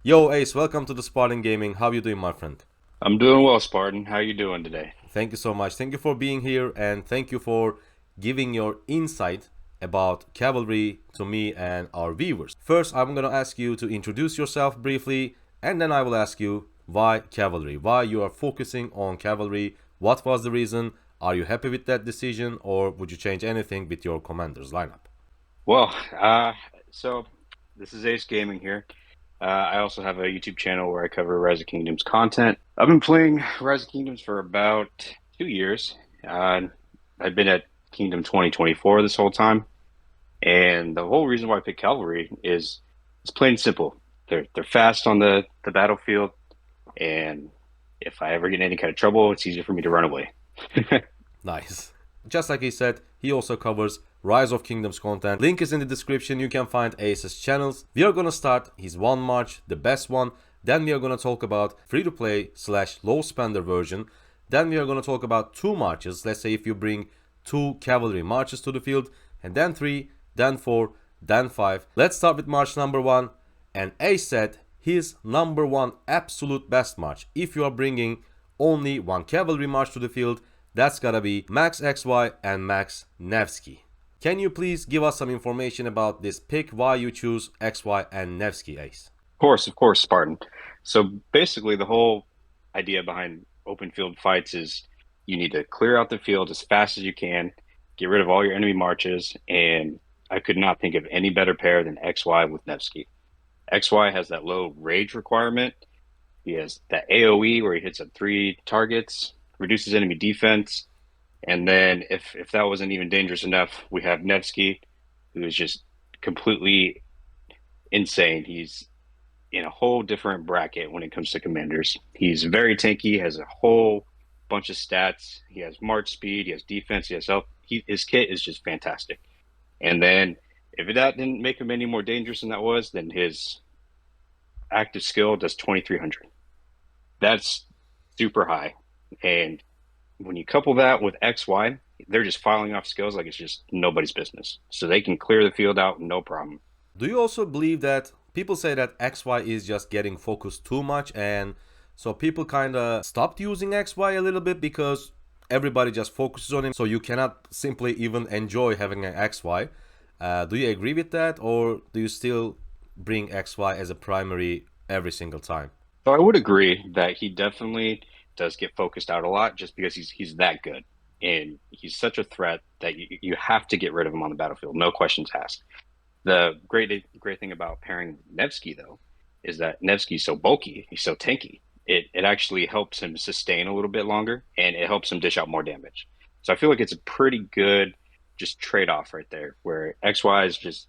Yo Ace, welcome to the Spartan Gaming. How you doing, my friend? I'm doing well, Spartan. How you doing today? Thank you so much. Thank you for being here and thank you for giving your insight about Cavalry to me and our viewers. First, I'm gonna ask you to introduce yourself briefly and then I will ask you why Cavalry, why you are focusing on Cavalry, what was the reason, are you happy with that decision or would you change anything with your Commanders lineup? Well, so this is Ace Gaming here. I also have a YouTube channel where I cover Rise of Kingdoms content. I've been playing Rise of Kingdoms for about 2 years. I've been at Kingdom 2024 this whole time, and the whole reason why I picked Cavalry is it's plain and simple. They're fast on the battlefield, and if I ever get in any kind of trouble, it's easier for me to run away. Nice. Just like he said, he also covers Rise of Kingdoms content. Link is in the description. You can find Ace's channels. We are gonna start his one march, the best one. Then we are gonna talk about free-to-play slash low spender version. Then we are gonna talk about two marches. Let's say if you bring two cavalry marches to the field, and then three, then four, then five. Let's start with march number one. And Ace said his number one absolute best march. If you are bringing only one cavalry march to the field, that's gotta be Max XY and Max Nevsky. Can you please give us some information about this pick, why you choose XY and Nevsky, Ace? Of course, Spartan. So basically, the whole idea behind open field fights is you need to clear out the field as fast as you can, get rid of all your enemy marches, and I could not think of any better pair than XY with Nevsky. XY has that low rage requirement. He has that AoE where he hits at three targets, reduces enemy defense, and then if that wasn't even dangerous enough, we have Nevsky, who is just completely insane. He's in a whole different bracket when it comes to commanders. He's very tanky, has a whole bunch of stats. He has march speed, he has defense, he has health. His kit is just fantastic. And then if that didn't make him any more dangerous than that was, then his active skill does 2300. That's super high. And when you couple that with XY, they're just filing off skills like it's just nobody's business. So they can clear the field out no problem. Do you also believe that people say that XY is just getting focused too much and so people kind of stopped using XY a little bit because everybody just focuses on him so you cannot simply even enjoy having an XY. Do you agree with that or do you still bring XY as a primary every single time? So I would agree that he definitely does get focused out a lot just because he's that good. And he's such a threat that you have to get rid of him on the battlefield, no questions asked. The great thing about pairing Nevsky though is that Nevsky's so bulky, he's so tanky. It actually helps him sustain a little bit longer and it helps him dish out more damage. So I feel like it's a pretty good just trade-off right there where XY is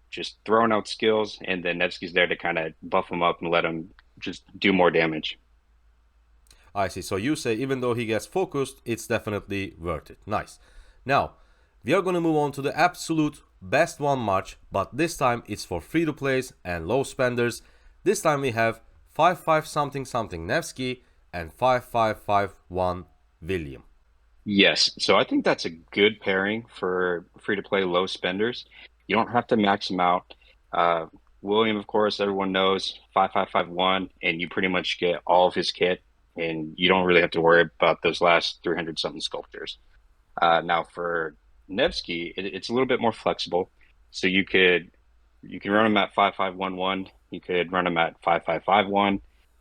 just throwing out skills and then Nevsky's there to kind of buff him up and let him just do more damage. I see. So you say even though he gets focused, it's definitely worth it. Nice. Now, we are going to move on to the absolute best one march, but this time it's for free to plays and low spenders. This time we have 5-5 something something Nevsky and 5-5-5-1 William. Yes, so I think that's a good pairing for free-to-play low spenders. You don't have to max them out. Uh, William, of course, everyone knows 5551, and you pretty much get all of his kit, and you don't really have to worry about those last 300 something sculptures. Now for Nevsky, it's a little bit more flexible. So you can run them at 5511, you could run them at 5551.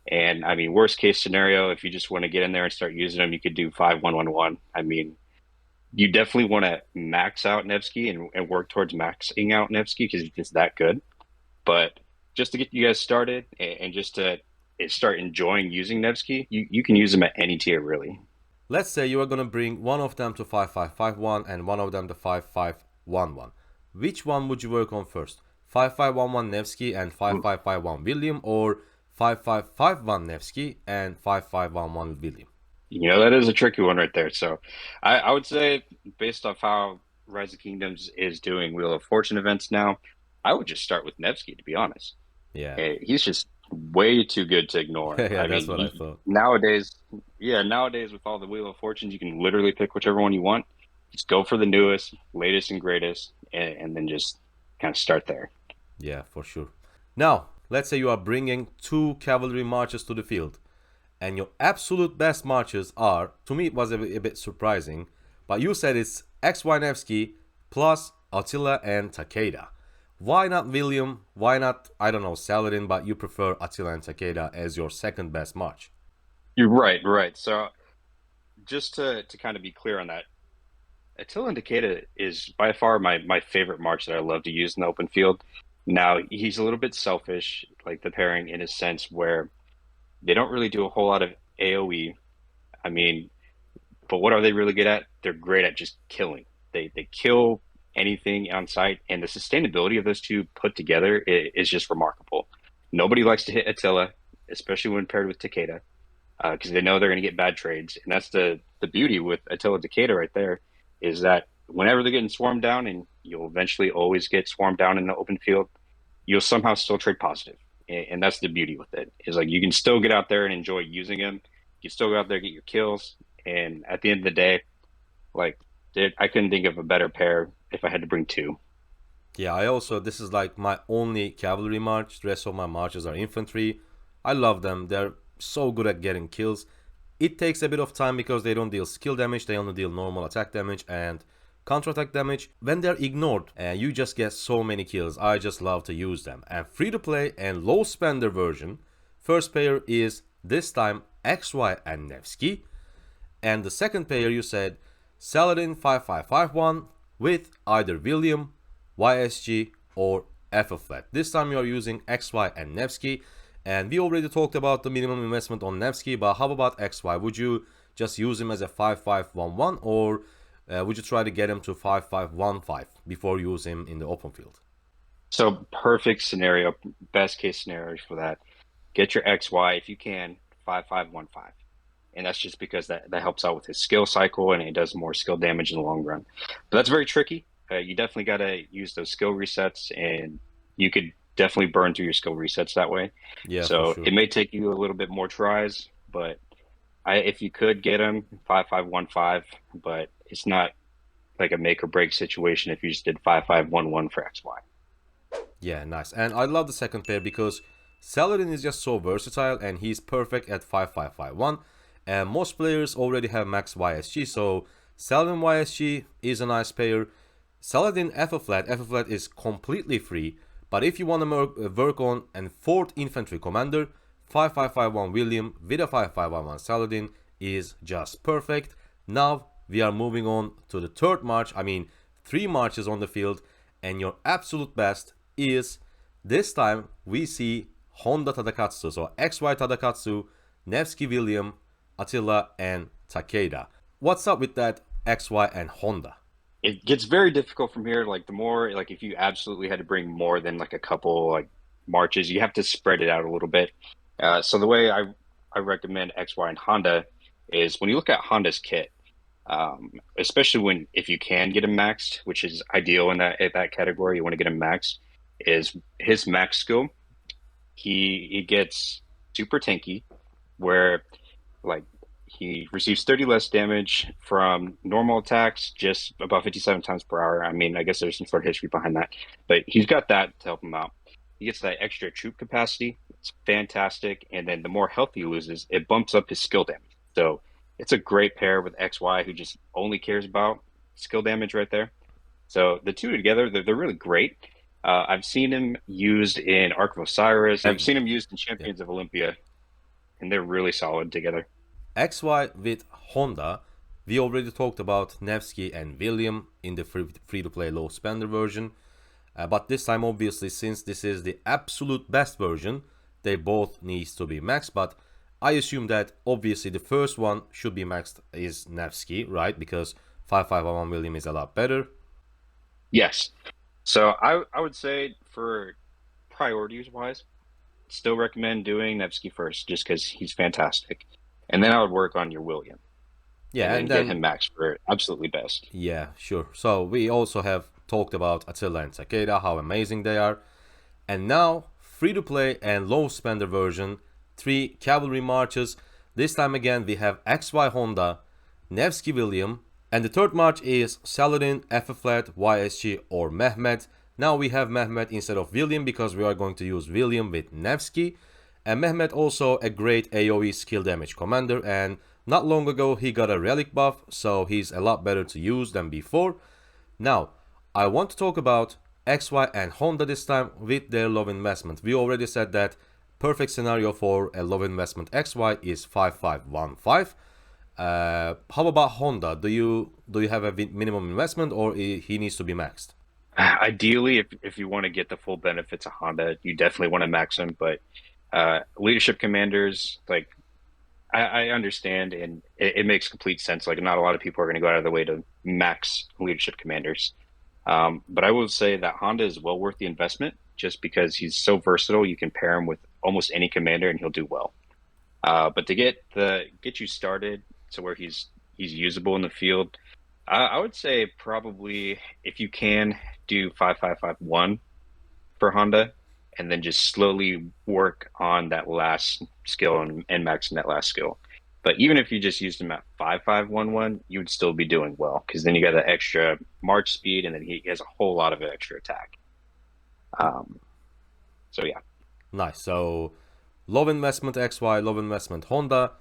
And I mean, worst case scenario, if you just want to get in there and start using them, you could do 5111. I mean, you definitely want to max out Nevsky and work towards maxing out Nevsky because he's just that good. But just to get you guys started and just to start enjoying using Nevsky, you can use them at any tier really. Let's say you are going to bring one of them to 5551 and one of them to 5511. Which one would you work on first? 5511 Nevsky and 5551 William or 5551 Nevsky and 5511 William? That is a tricky one right there. So I would say, based off how Rise of Kingdoms is doing Wheel of Fortune events now, I would just start with Nevsky, to be honest. Yeah. He's just way too good to ignore. Yeah, I that's mean, what I thought. nowadays, yeah, nowadays with all the Wheel of Fortunes, you can literally pick whichever one you want. Just go for the newest, latest, and greatest, and then just kind of start there. Yeah, for sure. Now, let's say you are bringing 2 cavalry marches to the field, and your absolute best marches are, to me it was a bit surprising, but you said it's XY Nevsky plus Attila and Takeda. Why not William? Why not, I don't know, Saladin, but you prefer Attila and Takeda as your second best march? You're right, right. So just to kind of be clear on that, Attila and Takeda is by far my favorite march that I love to use in the open field. Now, he's a little bit selfish, like the pairing in a sense where they don't really do a whole lot of AoE. I mean, but what are they really good at? They're great at just killing. They kill anything on sight, and the sustainability of those two put together is just remarkable. Nobody likes to hit Attila, especially when paired with Takeda, because they know they're going to get bad trades. And that's the beauty with Attila Takeda right there, is that whenever they're getting swarmed down, and you'll eventually always get swarmed down in the open field, you'll somehow still trade positive. And that's the beauty with it, is like you can still get out there and enjoy using them. You can still go out there, get your kills. And at the end of the day, like, I couldn't think of a better pair if I had to bring two. Yeah, I also, this is like my only cavalry march. The rest of my marches are infantry. I love them. They're so good at getting kills. It takes a bit of time because they don't deal skill damage. They only deal normal attack damage and counterattack damage. When they're ignored, you just get so many kills. I just love to use them. And free to play and low spender version, first pair is this time XY and Nevsky. And the second pair you said Saladin 5551 with either William, YSG or FFlet. This time you are using XY and Nevsky. And we already talked about the minimum investment on Nevsky, but how about XY? Would you just use him as a 5511 or would you try to get him to 5515 before you use him in the open field? So perfect scenario, best case scenario for that. Get your XY if you can, 5515. And that's just because that helps out with his skill cycle and it does more skill damage in the long run. But that's very tricky. You definitely got to use those skill resets, and you could definitely burn through your skill resets that way. Yeah, so for sure. it may take you a little bit more tries, but if you could get him 5515, but it's not like a make or break situation if you just did 5511 for XY. Yeah, nice. And I love the second pair because Saladin is just so versatile and he's perfect at 5551. And most players already have max YSG, so Saladin YSG is a nice pair. Saladin FFlet is completely free, but if you want to work on a 4th infantry commander, 5551 William with a 5511 Saladin is just perfect. Now we are moving on to the third march, 3 marches on the field, and your absolute best is, this time we see Honda Tadakatsu, so XY Tadakatsu, Nevsky William, Attila and Takeda. What's up with that XY and Honda? It gets very difficult from here. Like the more, like if you absolutely had to bring more than like a couple like marches, you have to spread it out a little bit. So the way I recommend XY and Honda is when you look at Honda's kit, especially if you can get him maxed, which is ideal in that category, you want to get him maxed, is his max skill. He gets super tanky, where like he receives 30 less damage from normal attacks, just about 57 times per hour. I guess there's some sort of history behind that, but he's got that to help him out. He gets that extra troop capacity. It's fantastic. And then the more health he loses, it bumps up his skill damage. So it's a great pair with XY, who just only cares about skill damage right there. So the two together, they're really great. I've seen him used in Ark of Osiris. I've seen him used in Champions of Olympia, and they're really solid together. XY with Honda, we already talked about Nevsky and William in the free-to-play low spender version. But this time, obviously, since this is the absolute best version, they both need to be maxed. But I assume that obviously the first one should be maxed is Nevsky, right? Because 5511 William is a lot better. Yes. So I would say for priorities wise, still recommend doing Nevsky first, just because he's fantastic. And then I would work on your William. Yeah, and then get him maxed for absolutely best. Yeah, sure. So we also have talked about Attila and Takeda, how amazing they are. And now, free-to-play and low-spender version, 3 cavalry marches. This time again, we have XY Honda, Nevsky William, and the third march is Saladin, FFlet, YSG, or Mehmet. Now we have Mehmet instead of William because we are going to use William with Nevsky. And Mehmet also a great AoE skill damage commander, and not long ago he got a relic buff, so he's a lot better to use than before. Now, I want to talk about XY and Honda this time with their low investment. We already said that perfect scenario for a low investment XY is 5515. How about Honda? Do you have a minimum investment, or he needs to be maxed? Ideally, if you want to get the full benefits of Honda, you definitely want to max them. But leadership commanders, like I understand, and it makes complete sense. Like not a lot of people are going to go out of their way to max leadership commanders. But I will say that Honda is well worth the investment just because he's so versatile. You can pair him with almost any commander and he'll do well. But to get you started to where he's usable in the field, I would say probably if you can do 5551 for Honda, and then just slowly work on that last skill and maxing that last skill. But even if you just used him at 5511, you would still be doing well because then you got the extra march speed, and then he has a whole lot of extra attack. Um, so yeah. Nice. So low investment XY, low investment Honda,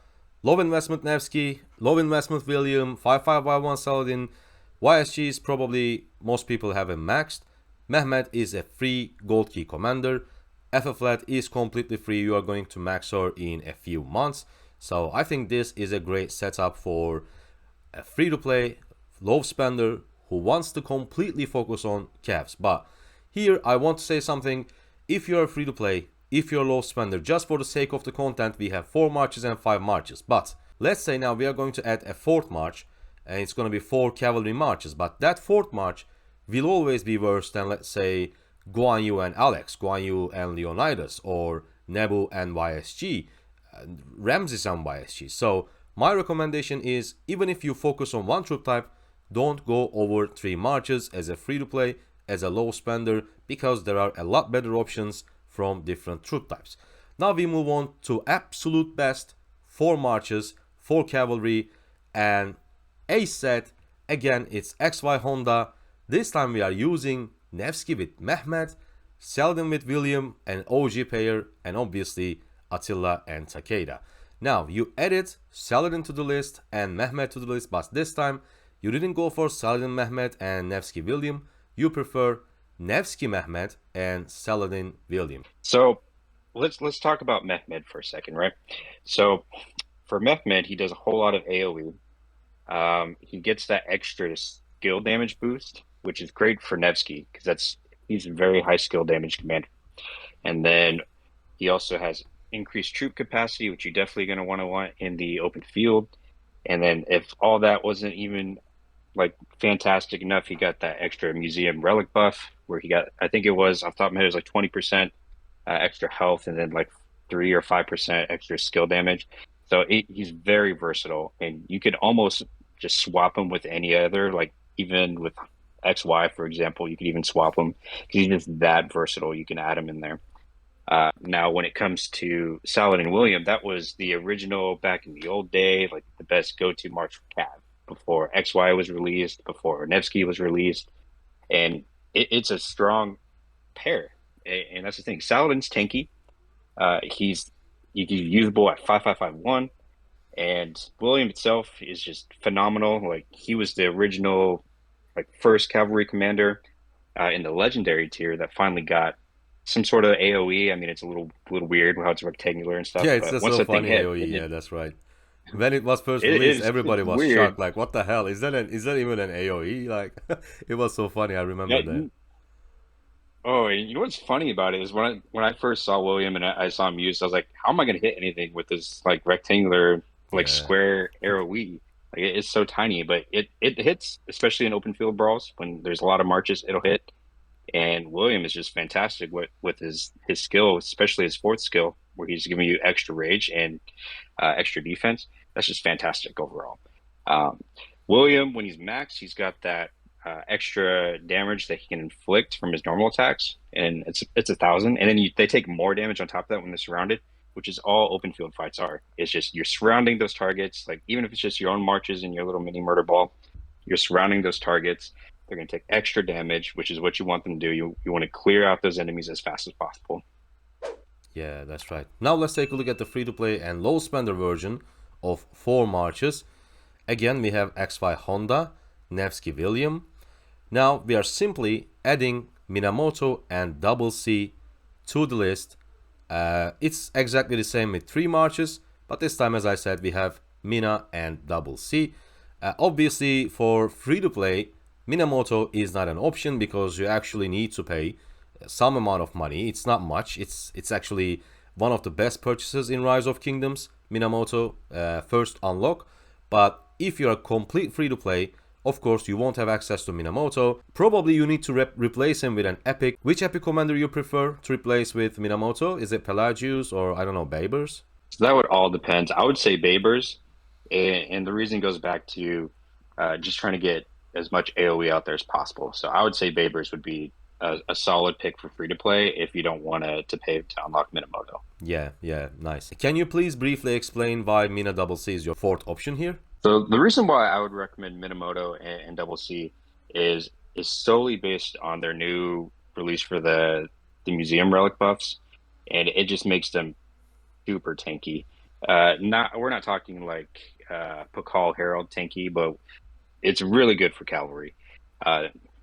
low investment Nevsky, low investment William, 5511 Saladin. YSG is probably most people have him maxed. Mehmet is a free gold key commander. FF flat is completely free. You are going to max her in a few months. So I think this is a great setup for a free to play low spender who wants to completely focus on CAVs. But here I want to say something. If you are free to play, if you're a low spender, just for the sake of the content, we have 4 marches and 5 marches. But let's say now we are going to add a 4th march, and it's going to be 4 cavalry marches. But that 4th march will always be worse than, let's say, Guan Yu and Alex, Guan Yu and Leonidas, or Nebu and YSG, Ramses and YSG. So my recommendation is, even if you focus on one troop type, don't go over 3 marches as a free to play, as a low spender, because there are a lot better options from different troop types. Now we move on to absolute best 4 marches, 4 cavalry, and a set. Again, it's XY Honda. This time we are using Nevsky with Mehmet, Saladin with William, an OG pair, and obviously Attila and Takeda. Now you added Saladin to the list and Mehmet to the list, but this time you didn't go for Saladin Mehmet and Nevsky William. You prefer Nevsky Mehmet and Saladin William. So let's talk about Mehmet for a second, right? So for Mehmet, he does a whole lot of AoE. He gets that extra skill damage boost, which is great for Nevsky because he's a very high skill damage commander. And then he also has increased troop capacity, which you're definitely going to want in the open field. And then if all that wasn't even like fantastic enough, he got that extra museum relic buff where he got, I think it was off the top of my head, it was like 20% extra health and then like 3 or 5% extra skill damage. So he's very versatile, and you could almost just swap him with any other, like even with XY, for example, you could even swap him because he's just that versatile. You can add him in there. Now, when it comes to Saladin William, that was the original back in the old day, like the best go-to march for CAV before XY was released, before Nevsky was released, and it's a strong pair. And that's the thing. Saladin's tanky. He's usable at 5551, and William itself is just phenomenal. Like he was the original, like first cavalry commander in the legendary tier that finally got some sort of AOE. I mean, it's a little weird how it's rectangular and stuff. Yeah, it's but just once so the thing funny hit, AoE. Yeah, that's right. When it was first released, everybody was weird. shocked. Like, what the hell? Is that even an AoE? Like, it was so funny. I remember that. Oh, and you know what's funny about it is when I first saw William and I saw him used, I was like, how am I going to hit anything with this like rectangular, like Yeah. square AoE? Like it's so tiny, but it hits, especially in open field brawls when there's a lot of marches, it'll hit. And William is just fantastic with his skill, especially his 4th skill, where he's giving you extra rage and extra defense. That's just fantastic overall. Um, William, when he's maxed, he's got that extra damage that he can inflict from his normal attacks, and it's 1,000. And then they take more damage on top of that when they're surrounded, which is all open field fights are. It's just you're surrounding those targets, like even if it's just your own marches and your little mini murder ball, you're surrounding those targets. They're going to take extra damage, which is what you want them to do. You want to clear out those enemies as fast as possible. Yeah, that's right. Now let's take a look at the free-to-play and low-spender version of 4 marches. Again, we have XY Honda, Nevsky William. Now we are simply adding Minamoto and Double C to the list. It's exactly the same with 3 marches, but this time, as I said, we have Mina and Double C. Obviously, for free-to-play, Minamoto is not an option because you actually need to pay some amount of money. It's not much. It's actually one of the best purchases in Rise of Kingdoms, Minamoto first unlock. But if you're a complete free-to-play, of course you won't have access to Minamoto. Probably you need to replace him with an epic. Which epic commander you prefer to replace with Minamoto? Is it Pelagius or, I don't know, Babers? So that would all depend. I would say Babers, and the reason goes back to just trying to get as much AoE out there as possible. So I would say Babers would be a solid pick for free to play if you don't want to pay to unlock Minamoto. Yeah, nice. Can you please briefly explain why Mina Double C is your 4th option here? So the reason why I would recommend Minamoto and Double C is solely based on their new release for the museum relic buffs, and it just makes them super tanky. We're not talking like Pakal Herald tanky, but it's really good for cavalry.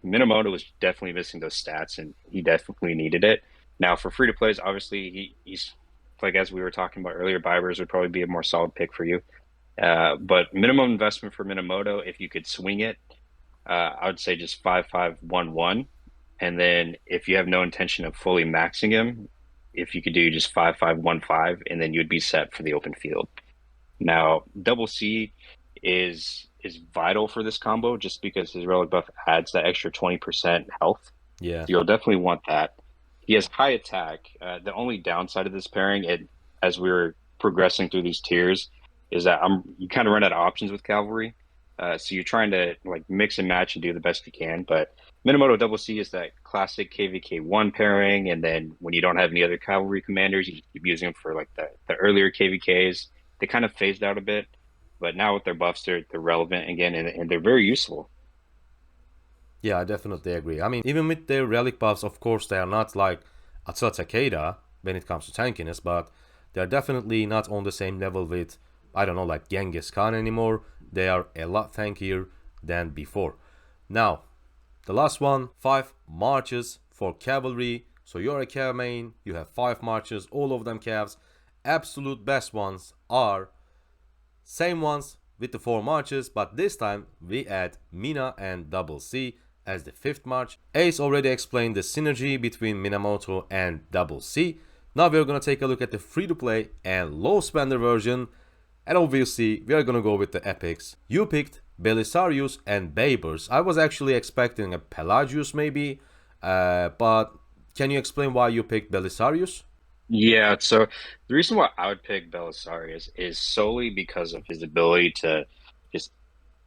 Minamoto was definitely missing those stats, and he definitely needed it. Now for free to plays, obviously he's like, as we were talking about earlier, Bibers would probably be a more solid pick for you. But minimum investment for Minamoto, if you could swing it, I would say just 5-5-1-1. And then if you have no intention of fully maxing him, if you could do just 5-5-1-5, and then you'd be set for the open field. Now, Double C is vital for this combo just because his relic buff adds that extra 20% health. Yeah. So you'll definitely want that. He has high attack. The only downside of this pairing, as we were progressing through these tiers, is that you kind of run out of options with Cavalry. So you're trying to like mix and match and do the best you can. But Minamoto Double C is that classic KVK1 pairing, and then when you don't have any other Cavalry commanders, you keep using them for like the earlier KVKs. They kind of phased out a bit, but now with their buffs, they're relevant again, and they're very useful. Yeah, I definitely agree. I mean, even with their relic buffs, of course, they are not like Atsa Takeda when it comes to tankiness, but they're definitely not on the same level with, I don't know, like Genghis Khan anymore. They are a lot tankier than before. Now, the last one, 5 marches for cavalry. So you're a cav main, you have 5 marches, all of them cavs. Absolute best ones are same ones with the 4 marches, but this time we add Mina and Double C as the 5th march. Ace already explained the synergy between Minamoto and Double C. Now we're gonna take a look at the free-to-play and low-spender version, and obviously we are gonna go with the epics. You picked Belisarius and Babers. I was actually expecting a Pelagius maybe, but can you explain why you picked Belisarius? Yeah, so the reason why I would pick Belisarius is solely because of his ability to just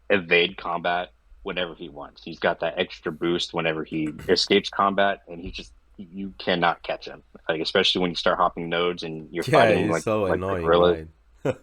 evade combat whenever he wants. He's got that extra boost whenever he escapes combat, and you cannot catch him. Like especially when you start hopping nodes and you're Yeah, fighting he's so like the annoying, gorilla. right?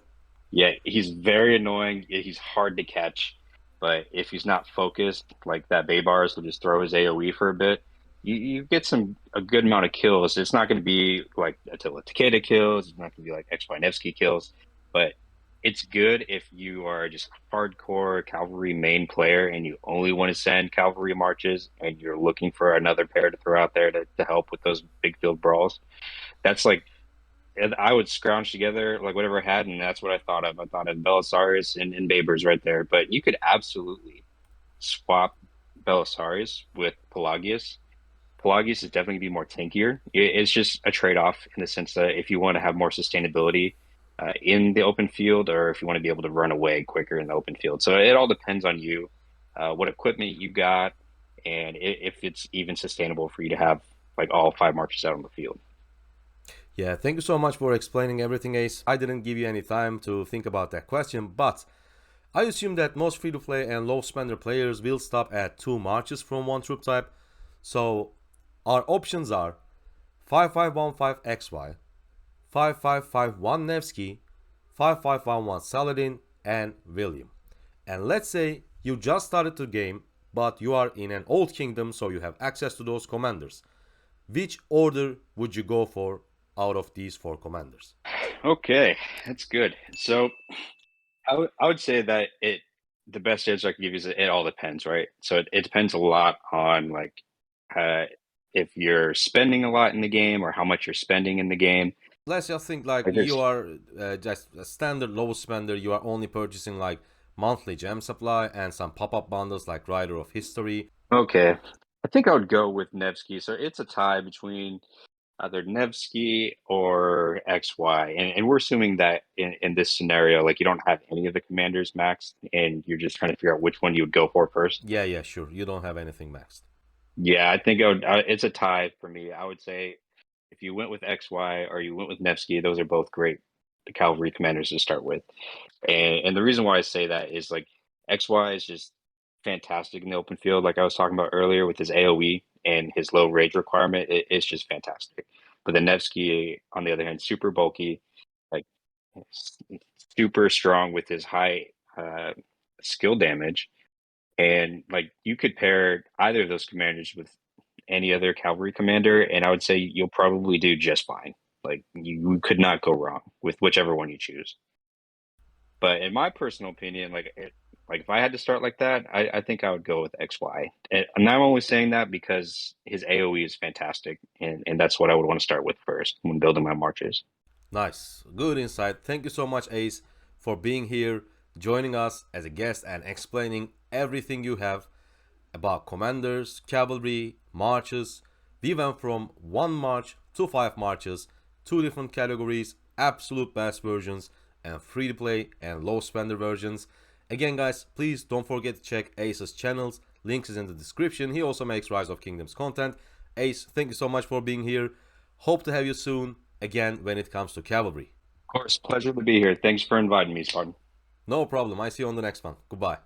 Yeah, he's very annoying. He's hard to catch, but if he's not focused, like that Baybars will just throw his AoE for a bit. You get a good amount of kills. It's not going to be like Attila Takeda kills. It's not going to be like XY Nevsky kills, but it's good if you are just hardcore cavalry main player and you only want to send cavalry marches and you're looking for another pair to throw out there to help with those big field brawls. That's like, and I would scrounge together like whatever I had, and that's what I thought of. I thought of Belisarius and Babers right there. But you could absolutely swap Belisarius with Pelagius. Pelagius is definitely going to be more tankier. It's just a trade-off in the sense that if you want to have more sustainability in the open field, or if you want to be able to run away quicker in the open field. So it all depends on you, what equipment you got, and if it's even sustainable for you to have like all 5 marches out on the field. Yeah, thank you so much for explaining everything, Ace. I didn't give you any time to think about that question, but I assume that most free-to-play and low-spender players will stop at 2 marches from one troop type. So our options are 5515XY, 5551 Nevsky, 5511 Saladin, and William. And let's say you just started the game, but you are in an old kingdom, so you have access to those commanders. Which order would you go for out of these 4 commanders? Okay, that's good. So I would say that the best answer I can give you is it all depends, right? So it depends a lot on like uh, if you're spending a lot in the game or how much you're spending in the game. Let's just think like Like you there's are just a standard low spender. You are only purchasing like monthly gem supply and some pop-up bundles like Rider of History. Okay, I think I would go with Nevsky. So it's a tie between either Nevsky or XY. And we're assuming that in this scenario, like you don't have any of the commanders maxed and you're just trying to figure out which one you would go for first. Yeah, yeah, sure. You don't have anything maxed. Yeah, I think it's a tie for me. I would say if you went with XY or you went with Nevsky, those are both great cavalry commanders to start with. And the reason why I say that is like XY is just fantastic in the open field. Like I was talking about earlier with his AoE and his low rage requirement, it's just fantastic. But the Nevsky, on the other hand, super bulky, like super strong with his high skill damage. And like you could pair either of those commanders with any other cavalry commander, and I would say you'll probably do just fine. Like you could not go wrong with whichever one you choose. But in my personal opinion, like if I had to start like that, I think I would go with XY. And I'm only saying that because his AoE is fantastic, and that's what I would want to start with first when building my marches. Nice. Good insight. Thank you so much, Ace, for being here, joining us as a guest and explaining everything you have about commanders, cavalry, marches. We went from 1 march to 5 marches, 2 different categories, absolute best versions, and free to play and low spender versions. Again, guys, please don't forget to check Ace's channels. Links is in the description. He also makes Rise of Kingdoms content. Ace, thank you so much for being here. Hope to have you soon again when it comes to cavalry. Of course, pleasure to be here. Thanks for inviting me, Spartan. No problem. I see you on the next one. Goodbye.